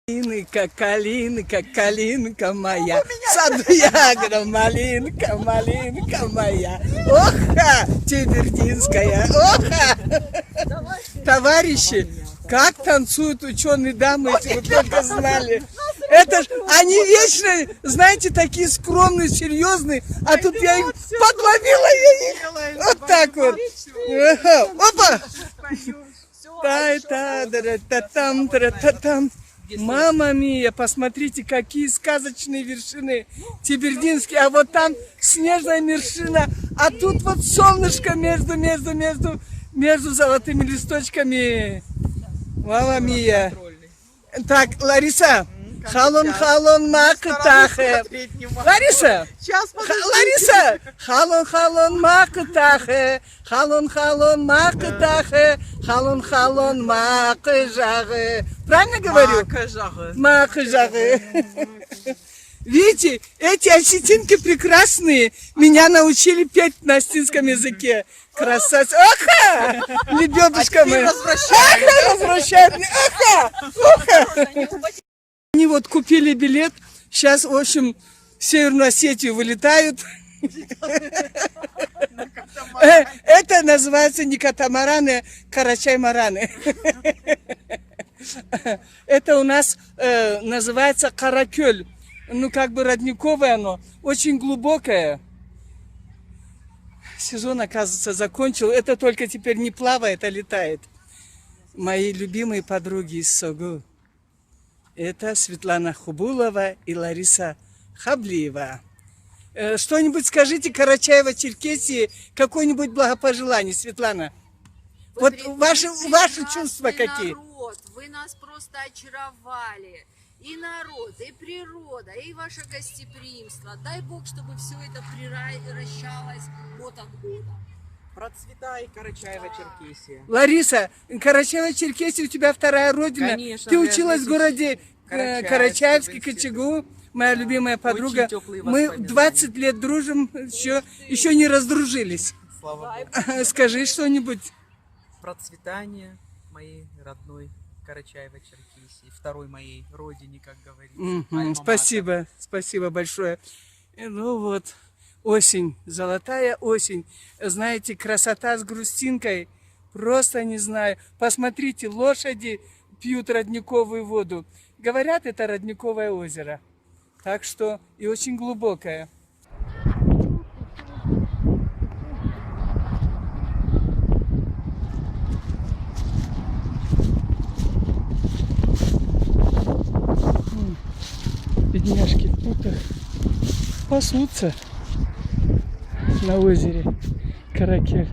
Калинка, калинка моя, в саду ягода, малинка, малинка моя. Оха, Тибердинская, оха! Товарищи, как танцуют ученые дамы, если вы только знали. Это ж, они вечно, знаете, такие скромные, серьезные, а тут я их подловила, я их вот так вот. Опа! Та-та-та-та-там. Мама мия, посмотрите, какие сказочные вершины Тибердинские, а вот там снежная вершина, а тут вот солнышко между золотыми листочками. Мама мия. Так, Лариса, халон макатахе. Лариса, Лариса, халон макатахе, халон макатахе, халон макажахе. Правильно говорю? Макажахе. Видите, эти осетинки прекрасные. Меня научили петь на осетинском языке. Красавцы. Аха! Лебедушка моя. Аха! Возвращают меня. Аха! Аха! Они вот купили билет. Сейчас, в общем, в Северную Осетию вылетают. Это называется не катамараны, карачай-мараны. Это у нас называется Каракёль. Ну, как бы родниковое оно. Очень глубокое. Сезон, оказывается, закончил. Это только теперь не плавает, а летает. Мои любимые подруги из Согу. Это Светлана Хубулова и Лариса Хаблиева. Что-нибудь скажите Карачаево-Черкесии, какое-нибудь благопожелание, Светлана? Вот ваши чувства какие? Народ, вы нас просто очаровали. И народ, и природа, и ваше гостеприимство. Дай Бог, чтобы все это превращалось год от года. Процветай, Карачаево-Черкесия. Лариса, Карачаево-Черкесия у тебя вторая родина. Конечно, ты училась в городе Карачаевске, Кочегу, моя любимая подруга. Мы 20 лет дружим, еще не раздружились. Слава Богу. Скажи что-нибудь. Процветание моей родной Карачаево-Черкесии, второй моей родине, как говорится. Спасибо, спасибо большое. Ну вот, осень, золотая осень. Знаете, красота с грустинкой, просто не знаю. Посмотрите, лошади пьют родниковую воду. Говорят, это родниковое озеро. Так что и очень глубокое. Бедняжки в путах пасутся на озере Каракель.